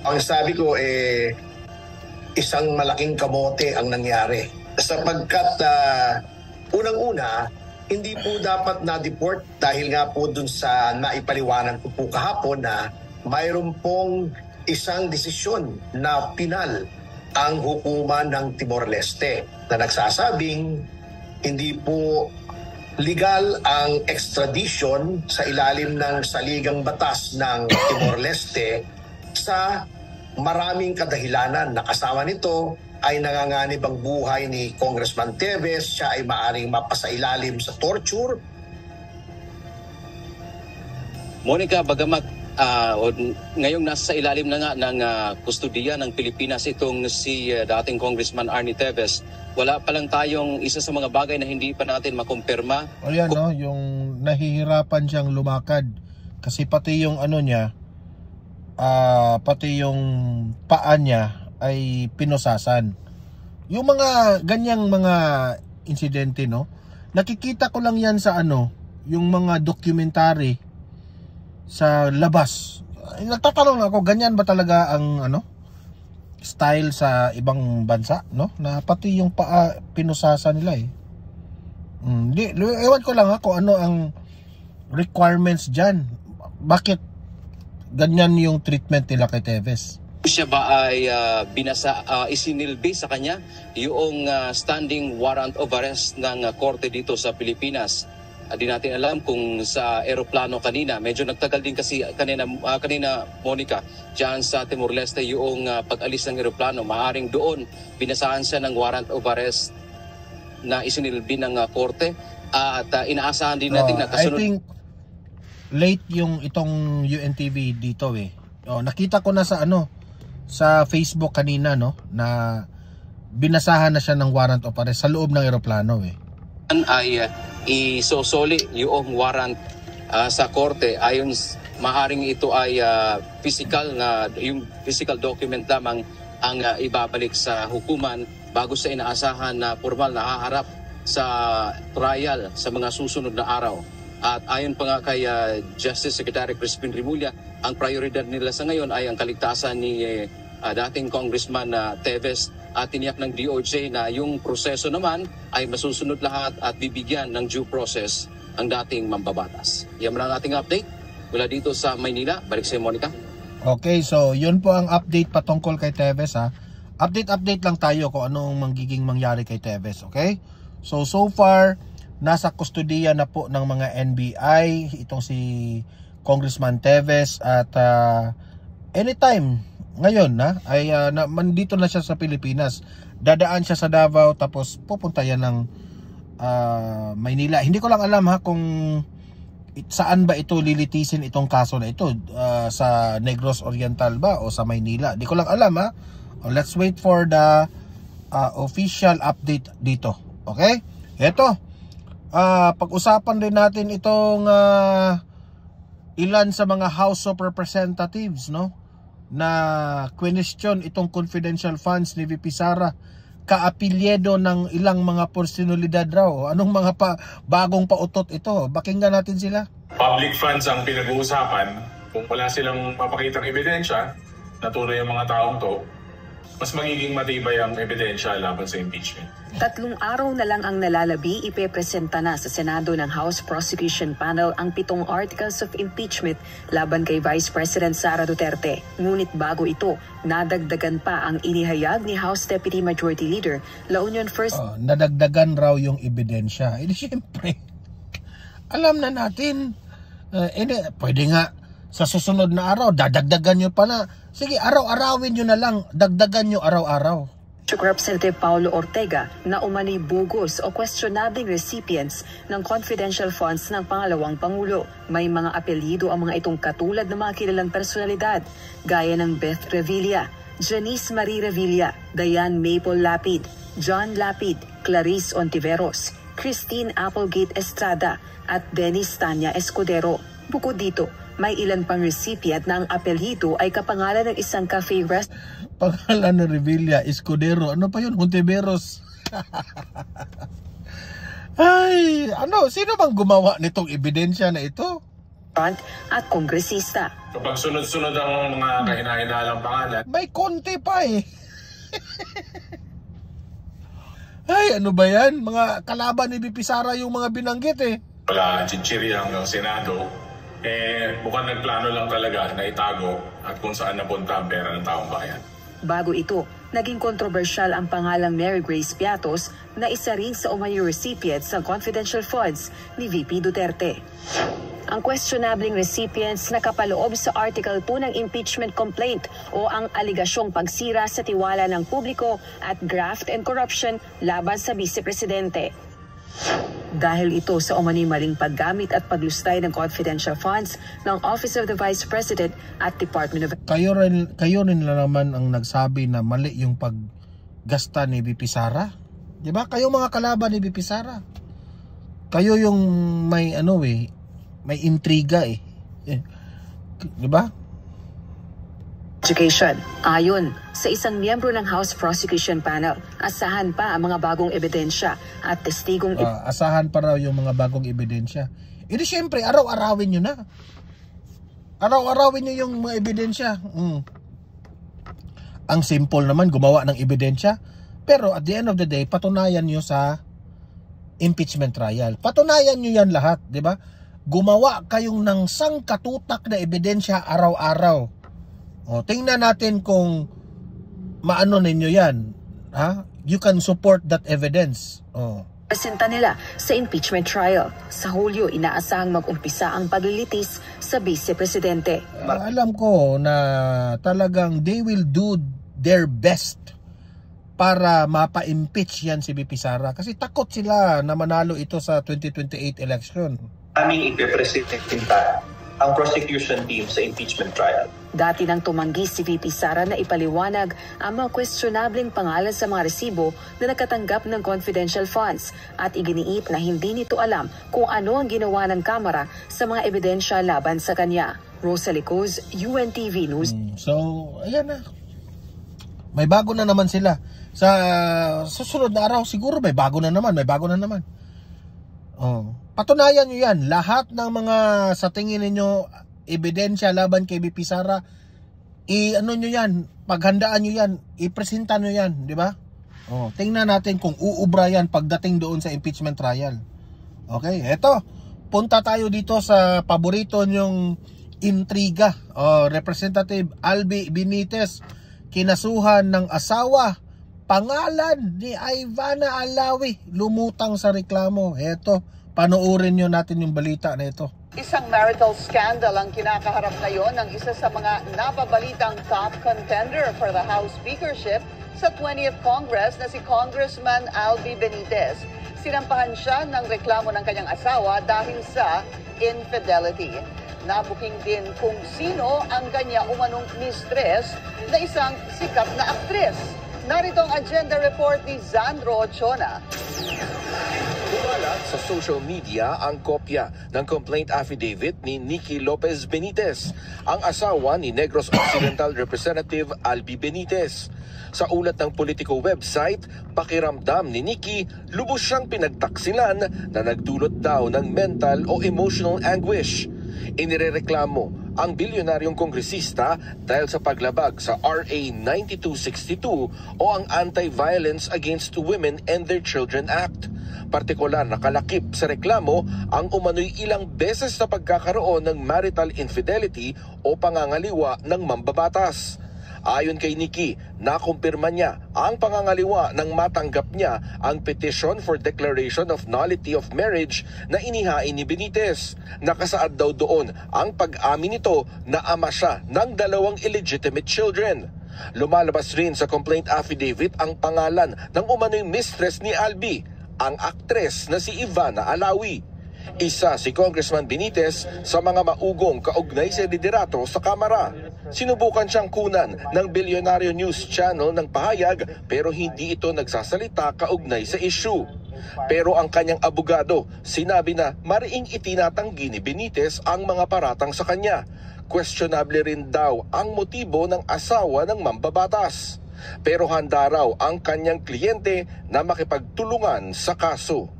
Ang sabi ko isang malaking kamote ang nangyari sapagkat unang-una hindi po dapat na-deport dahil nga po dun sa naipaliwanag ko po kahapon na mayroon pong isang desisyon na pinal ang hukuman ng Timor-Leste na nagsasabing hindi po legal ang extradition sa ilalim ng saligang batas ng Timor-Leste sa maraming kadahilanan. Nakasama nito ay nanganganib ang buhay ni Congressman Teves. Siya ay maaaring mapasailalim sa torture. Monica, bagamat ngayong nasa ilalim na nga ng kustudiya ng Pilipinas itong si dating Congressman Arnie Teves, wala pa lang tayong isa sa mga bagay na hindi pa natin makumpirma. O yan, no, yung nahihirapan siyang lumakad kasi pati yung ano niya, pati yung paa niya ay pinusasan. Yung mga ganyang mga insidente, no, nakikita ko lang yan sa ano, yung mga documentary sa labas. Nagtatanong ako, ganyan ba talaga ang ano style sa ibang bansa, no? Na pati yung paa pinusasa nila eh. Ewan ko lang ako ano ang requirements dyan. Bakit ganyan yung treatment nila kay Teves? Siya ba ay isinilbi sa kanya yung standing warrant of arrest ng korte dito sa Pilipinas? Di natin alam kung sa eroplano kanina, medyo nagtagal din kasi kanina Monica, dyan sa Timor-Leste yung pag-alis ng eroplano. Maaaring doon binasahan siya ng warrant of arrest na isinilbi ng korte at inaasahan din natin na kasunod. I think late yung itong UNTV dito eh. Nakita ko na sa ano sa Facebook kanina, no, na binasahan na siya ng warrant of arrest sa loob ng eroplano eh. Ay isosoli yung warrant sa korte. Ayon, maaring ito ay physical document lamang ang ibabalik sa hukuman bago sa inaasahan na formal na haharap sa trial sa mga susunod na araw. At ayon pa nga kay Justice Secretary Crispin Remulla, ang prioridad nila sa ngayon ay ang kaligtasan ni dating Congressman Teves at tiniyak ng DOJ na yung proseso naman ay masusunod lahat at bibigyan ng due process ang dating mambabatas. Yan ang ating update mula dito sa Maynila. Balik sa Monica. Okay, so yun po ang update patungkol kay Teves ha. Update lang tayo kung anong magiging mangyari kay Teves, okay? So far, nasa kustudiya na po ng mga NBI itong si Congressman Teves at anytime ngayon na ay nandito na siya sa Pilipinas. Dadaan siya sa Davao tapos pupunta yan ng Maynila. Hindi ko lang alam ha kung saan ba ito lilitisin itong kaso na ito, sa Negros Oriental ba o sa Maynila. Hindi ko lang alam ha. Let's wait for the official update dito. Okay? Ito. Pag-usapan din natin itong ilan sa mga House of Representatives, no, na question itong confidential funds ni VP Sara, kaapilyedo ng ilang mga personalidad raw. Anong mga bagong pautot ito? Pakinggan natin sila. Public funds ang pinag-uusapan. Kung wala silang mapakitang ebidensya na tunay ang mga taong to, mas magiging matibay ang ebidensya laban sa impeachment. 3 araw na lang ang nalalabi, ipepresenta na sa Senado ng House Prosecution Panel ang 7 articles of impeachment laban kay Vice President Sara Duterte. Ngunit bago ito, nadagdagan pa ang inihayag ni House Deputy Majority Leader La Union First. Nadagdagan raw yung ebidensya. Siyempre, alam na natin, pwede nga sa susunod na araw, dadagdagan nyo pa na. Sige, araw-arawin nyo na lang, dagdagan nyo araw-araw. Representative Paulo Ortega na umani bogus o questionabling recipients ng confidential funds ng pangalawang Pangulo. May mga apelyido ang mga itong katulad ng mga kilalang personalidad gaya ng Beth Revilla, Janice Marie Revilla, Diane Maple Lapid, John Lapid, Clarice Ontiveros, Christine Applegate Estrada at Dennis Tanya Escudero. Bukod dito, may ilan pang recipient na ang apelyido ay kapangalan ng isang cafe rest. Pangalan ng Revilla, Escudero, ano pa yun? Ontiveros. Ay, sino bang gumawa nitong ebidensya na ito? At kongresista. Kapag sunod-sunod ang mga kahinainalang pangalan, may konti pa eh. Ay, ano ba yan? Mga kalaban ni VP Sara yung mga binanggit eh. Wala chichirya hanggang Senado. Mukhang nagplano lang talaga na itago at kung saan napunta ang pera ng taong bayan. Bago ito, naging kontrobersyal ang pangalang Mary Grace Piatos na isa rin sa umano'y recipients ng confidential funds ni VP Duterte. Ang questionabling recipients nakapaloob sa article po ng impeachment complaint o ang aligasyong pagsira sa tiwala ng publiko at graft and corruption laban sa vice-presidente. Dahil ito sa umano'y maling paggamit at paglustay ng confidential funds ng Office of the Vice President at Department of... Kayo rin naman ang nagsabi na mali yung paggasta ni VP Sara. Diba? Kayo mga kalaban ni VP Sara. Kayo yung may may intriga diba? Education. Ayon sa isang miyembro ng House Prosecution Panel, asahan pa ang mga bagong ebidensya at testigong... asahan pa raw yung mga bagong ebidensya. Di syempre, araw-arawin nyo na. Araw-arawin nyo yung mga ebidensya. Ang simple naman, gumawa ng ebidensya. Pero at the end of the day, patunayan nyo sa impeachment trial. Patunayan nyo yan lahat, di ba? Gumawa kayong ng sangkatutak na ebidensya araw-araw. Tingnan natin kung maano ninyo yan. You can support that evidence. Presenta nila sa impeachment trial. Sa Hulyo, inaasahang mag-umpisa ang paglilitis sa vice-presidente. Alam ko na talagang they will do their best para mapa-impeach yan si VP Sara. Kasi takot sila na manalo ito sa 2028 election. Aming ipipresenta ang prosecution team sa impeachment trial. Dati nang tumanggi si VP Sara na ipaliwanag ang mga questionableng pangalan sa mga resibo na nakatanggap ng confidential funds at iginiit na hindi nito alam kung ano ang ginawa ng Kamara sa mga ebidensya laban sa kanya. Rosalie Coz, UNTV News. So, ayan na. May bago na naman sila. Sa susunod na araw siguro may bago na naman. Patunayan nyo yan. Lahat ng mga sa tingin ninyo ebidensya laban kay VP Sara, nyo yan, paghandaan nyo yan, ipresenta nyo yan, di ba? Tingnan natin kung uubra yan pagdating doon sa impeachment trial. Okay, eto. Punta tayo dito sa paborito nyong intriga. Representative Albi Benitez, kinasuhan ng asawa, pangalan ni Ivana Alawi, lumutang sa reklamo. Eto. Panoorin nyo natin yung balita na ito. Isang marital scandal ang kinakaharap ngayon ng isa sa mga napabalitang top contender for the House Speakership sa 20th Congress na si Congressman Albi Benitez. Sinampahan siya ng reklamo ng kanyang asawa dahil sa infidelity. Nabuking din kung sino ang kanya umanong mistress na isang sikat na aktres. Narito ang agenda report ni Zandro Ochona. Kumalat sa social media ang kopya ng complaint affidavit ni Nikki Lopez Benitez, ang asawa ni Negros Occidental Representative Albi Benitez. Sa ulat ng Politico website, pakiramdam ni Nikki, lubos siyang pinagtaksilan na nagdulot daw ng mental o emotional anguish. Inirereklamo ang bilyonaryong kongresista dahil sa paglabag sa RA 9262 o ang Anti-Violence Against Women and Their Children Act. Partikular na kalakip sa reklamo ang umano'y ilang beses na pagkakaroon ng marital infidelity o pangangaliwa ng mambabatas. Ayon kay Nikki, nakumpirma niya ang pangangaliwa nang matanggap niya ang petition for declaration of nullity of marriage na inihain ni Benitez. Nakasaad daw doon ang pag-amin nito na ama siya ng 2 illegitimate children. Lumalabas rin sa complaint affidavit ang pangalan ng umano'y mistress ni Albi, ang aktres na si Ivana Alawi. Isa si Congressman Benitez sa mga maugong kaugnay sa liderato sa Kamara. Sinubukan siyang kunan ng Bilyonaryo News Channel ng pahayag pero hindi ito nagsasalita kaugnay sa issue. Pero ang kanyang abogado sinabi na mariing itinatanggi ni Benitez ang mga paratang sa kanya. Questionable rin daw ang motibo ng asawa ng mambabatas. Pero handa raw ang kanyang kliyente na makipagtulungan sa kaso.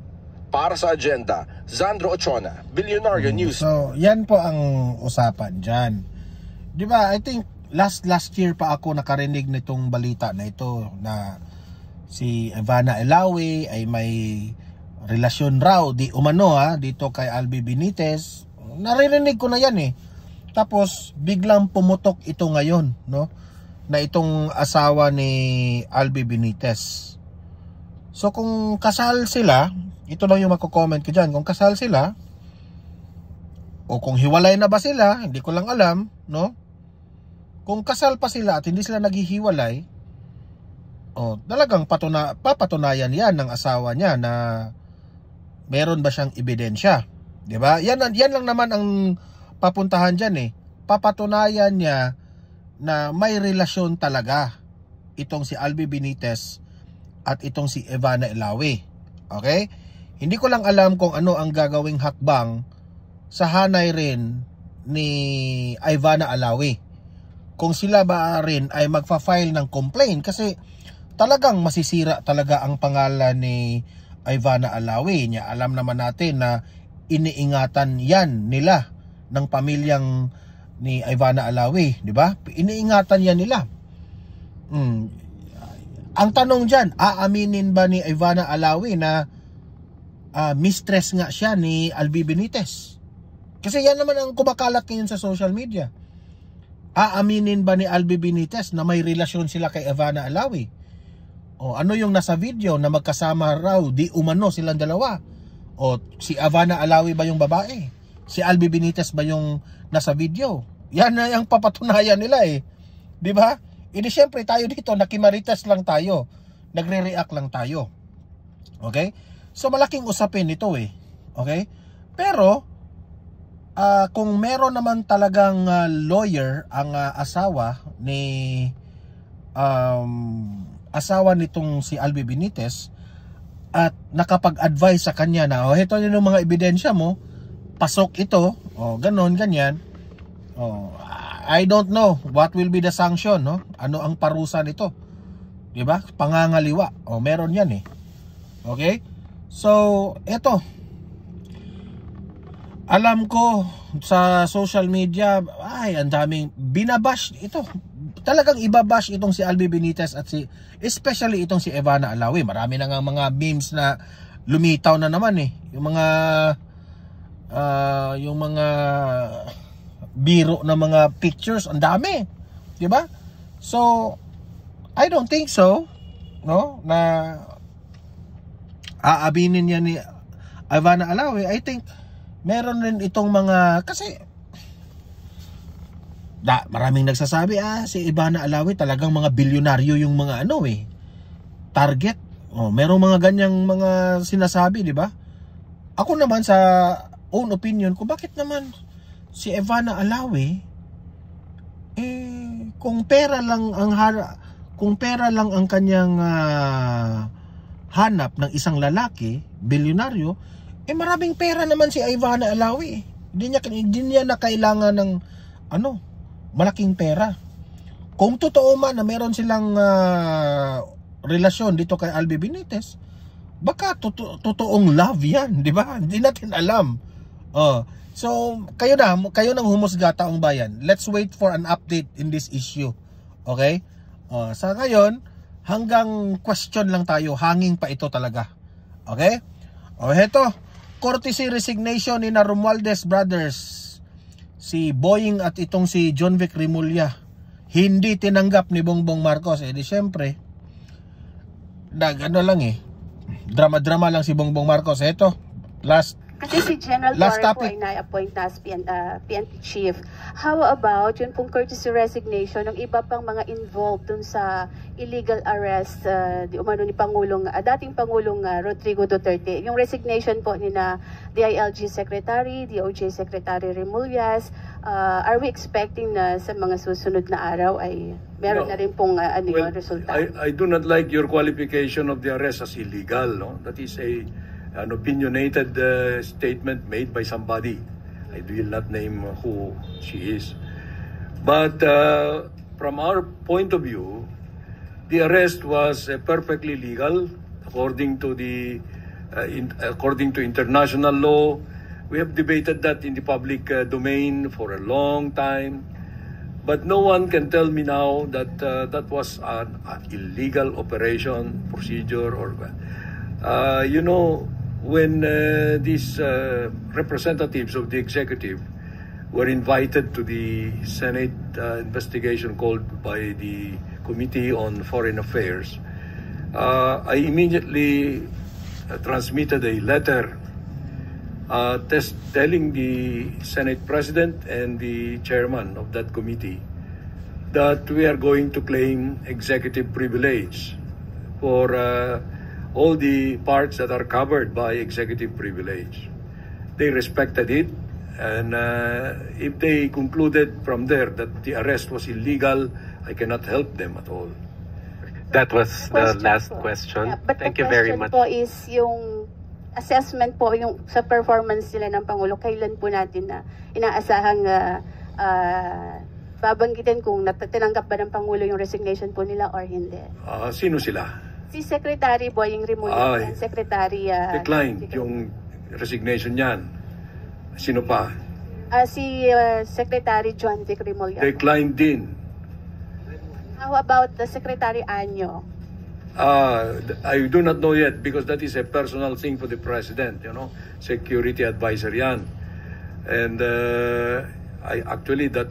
Para sa agenda, Zandro Ochona, Bilyonaryo News. So, yan po ang usapan dyan. Di ba, I think last year pa ako nakarinig nitong balita na ito na si Ivana Alawi ay may relasyon raw di umano dito kay Albi Benitez. Naririnig ko na yan Tapos biglang pumutok ito ngayon, no? na itong asawa ni Albi Benitez. So kung kasal sila, ito lang yung mako-comment ko dyan, kung kasal sila o kung hiwalay na ba sila, hindi ko lang alam, no? Kung kasal pa sila at hindi sila naghihiwalay, talagang papatunayan yan ng asawa niya na meron ba siyang ebidensya, 'di ba? Yan lang naman ang papuntahan diyan eh. Papatunayan niya na may relasyon talaga itong si Albi Benitez at itong si Ivana Alawi. Okay? Hindi ko lang alam kung ano ang gagawing hakbang sa hanay rin ni Ivana Alawi. Kung sila ba rin ay magfa-file ng complaint kasi talagang masisira talaga ang pangalan ni Ivana Alawi niya. Alam naman natin na iniingatan yan nila ng pamilyang ni Ivana Alawi, di ba? Iniingatan yan nila. Ang tanong dyan, aaminin ba ni Ivana Alawi na mistress nga siya ni Albi Benitez? Kasi yan naman ang kumakalat ngayon sa social media. Aaminin ba ni Albi Benitez na may relasyon sila kay Ivana Alawi? O ano yung nasa video na magkasama raw di umano silang dalawa? O si Ivana Alawi ba yung babae? Si Albi Benitez ba yung nasa video? Yan na yung papatunayan nila eh. Di ba? Hindi syempre tayo dito nakimarites lang tayo. Nagre-react lang tayo. Okay? So malaking usapin ito eh. Okay? Pero kung meron naman talagang lawyer ang asawa nitong si Albi Benitez at nakapag-advise sa kanya na ito yung mga ebidensya mo, pasok ito, ganon, ganyan. I don't know what will be the sanction, no? Ano ang parusa nito? 'Di ba? Pangangaliwa. Meron 'yan eh. Okay? So, ito. Alam ko sa social media, ang daming binabash ito. Talagang ibabash itong si Albi Benitez at especially itong si Ivana Alawi. Marami na nga mga memes na lumitaw na naman eh. Yung mga biro na mga pictures, ang dami. 'Di ba? So, I don't think so, no, na aabinin niya ni Ivana Alawi. I think meron rin itong mga, kasi maraming nagsasabi, si Ivana Alawi talagang mga bilyonaryo yung mga target. Merong mga ganyang mga sinasabi, di ba? Ako naman sa own opinion ko, bakit naman si Ivana Alawi kung pera lang ang kanyang hanap ng isang lalaki, bilyonaryo, maraming pera naman si Ivana Alawi. Hindi niya na kailangan ng malaking pera. Kung totoo man na meron silang relasyon dito kay Albi Benitez, baka totoong love yan, di ba? Hindi natin alam. So kayo nang humusga, taong bayan. Let's wait for an update in this issue. Okay? Sa ngayon, hanggang question lang tayo, hanging pa ito talaga. Okay? Heto, courtesy resignation ni Romualdez brothers, si Boying at itong si John Vic Remulla, hindi tinanggap ni Bongbong Marcos. Di syempre, drama-drama lang si Bongbong Marcos. Heto, kasi si General Torre po ay na-appoint na as PNP chief. How about yun pong courtesy resignation ng iba pang mga involved dun sa illegal arrest di umano ni dating Pangulong Rodrigo Duterte? Yung resignation po ni na DILG Secretary, DOJ Secretary Remullas, are we expecting na sa mga susunod na araw ay meron na rin pong yung resulta? I do not like your qualification of the arrest as illegal. No? That is an opinionated statement made by somebody. I will not name who she is. But from our point of view, the arrest was perfectly legal according to international law. We have debated that in the public domain for a long time. But no one can tell me now that that was an illegal operation, procedure, or when these representatives of the executive were invited to the Senate investigation called by the Committee on Foreign Affairs, I immediately transmitted a letter telling the Senate President and the Chairman of that committee that we are going to claim executive privilege for all the parts that are covered by executive privilege. They respected it, and if they concluded from there that the arrest was illegal, I cannot help them at all. That was the last question. Yeah, but Thank the you very question much. po is yung assessment po yung sa performance nila ng Pangulo. Kailan po natin na inaasahang babanggitin kung tinanggap ba ng Pangulo yung resignation po nila or hindi? Sino sila? Si Secretary Boying Rimulya and Secretary... declined yung resignation niyan. Sino pa? Si Secretary John Vic Rimulya. Declined din. How about the Secretary Anyo? I do not know yet because that is a personal thing for the President, you know, security advisor yan. And actually that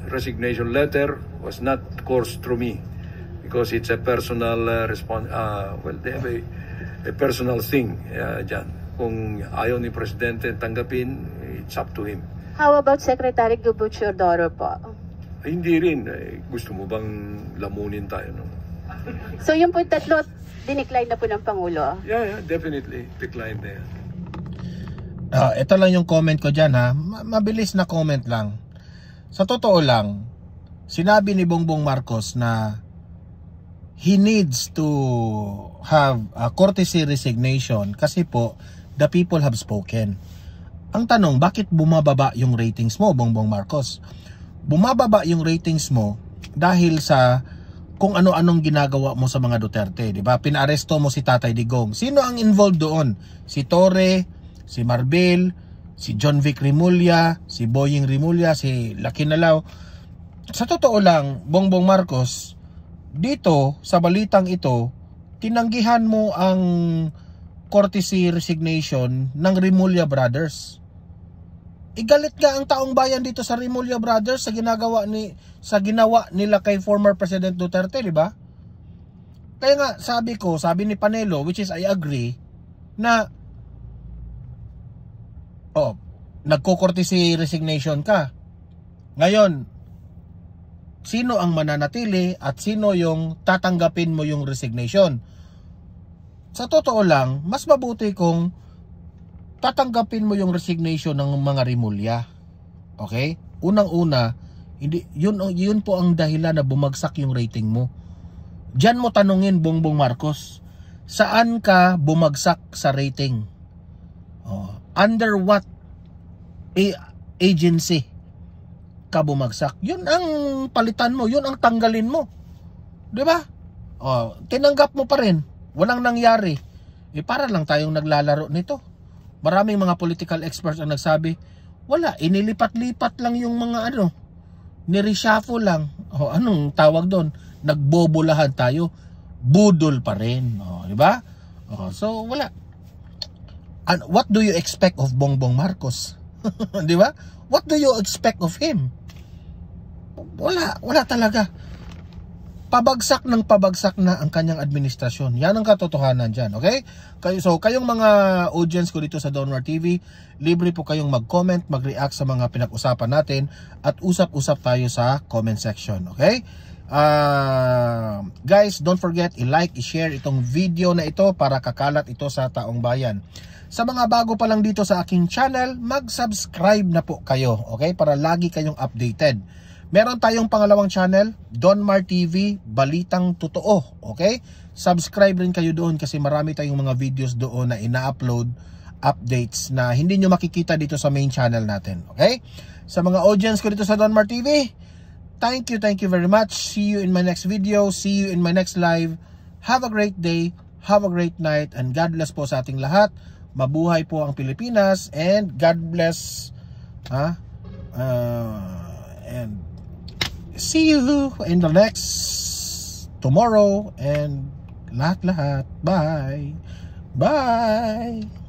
resignation letter was not coursed through me because it's a personal well, they have a personal thing dyan. Kung ayaw ni Presidente tanggapin, it's up to him. How about Secretary Gubo Teodoro po? Hindi rin. Gusto mo bang lamunin tayo? No? So yung po tatlo, dinecline na po ng Pangulo? Yeah, definitely. Decline na yan. Ito lang yung comment ko dyan ha. Mabilis na comment lang. Sa totoo lang, sinabi ni Bongbong Marcos na he needs to have a courtesy resignation kasi po, the people have spoken. Ang tanong, bakit bumababa yung ratings mo, Bongbong Marcos? Bumababa yung ratings mo dahil sa kung ano-anong ginagawa mo sa mga Duterte, di ba? Pinaaresto mo si Tatay Digong. Sino ang involved doon? Si Torre, si Marbil, si John Vic Rimulya, si Boying Rimulya, si Lucky Nalao. Sa totoo lang, Bongbong Marcos, dito sa balitang ito, tinanggihan mo ang courtesy resignation ng Rimulya Brothers. Igalit nga ang taong bayan dito sa Rimulya Brothers sa ginawa nila kay former President Duterte, di ba? Kaya nga sabi ni Panelo, which is I agree, na nagko-courtesy resignation ka. Ngayon, sino ang mananatili at sino yung tatanggapin mo yung resignation? Sa totoo lang, mas mabuti kung tatanggapin mo yung resignation ng mga Rimulya. Okay? Unang-una, yun po ang dahilan na bumagsak yung rating mo. Diyan mo tanungin, Bongbong Marcos, saan ka bumagsak sa rating? Under what agency ka bumagsak? Yun ang palitan mo, yun ang tanggalin mo. 'Di ba? Tinanggap mo pa rin. Walang nangyari. Para lang tayong naglalaro nito. Maraming mga political experts ang nagsabi, wala, inilipat-lipat lang yung mga ni-reshuffle lang. Anong tawag doon? Nagbobolahan tayo. Budol pa rin. Di ba? So, wala. And what do you expect of Bongbong Marcos? Di ba? What do you expect of him? Wala talaga. Pabagsak na ang kanyang administrasyon. Yan ang katotohanan dyan, okay? So, kayong mga audience ko dito sa Donmar TV, libre po kayong mag-comment, mag-react sa mga pinag-usapan natin at usap-usap tayo sa comment section, okay? Guys, don't forget i-like, i-share itong video na ito para kakalat ito sa taong bayan. Sa mga bago pa lang dito sa aking channel, mag-subscribe na po kayo, okay? Para lagi kayong updated. Meron tayong pangalawang channel, Donmar TV, Balitang Totoo, okay? Subscribe rin kayo doon kasi marami tayong mga videos doon na ina-upload, updates na hindi nyo makikita dito sa main channel natin, okay? Sa mga audience ko dito sa Donmar TV, thank you very much. See you in my next video, see you in my next live. Have a great day, have a great night, and God bless po sa ating lahat. Mabuhay po ang Pilipinas, and God bless, and see you in the next tomorrow and lahat-lahat. Bye. Bye.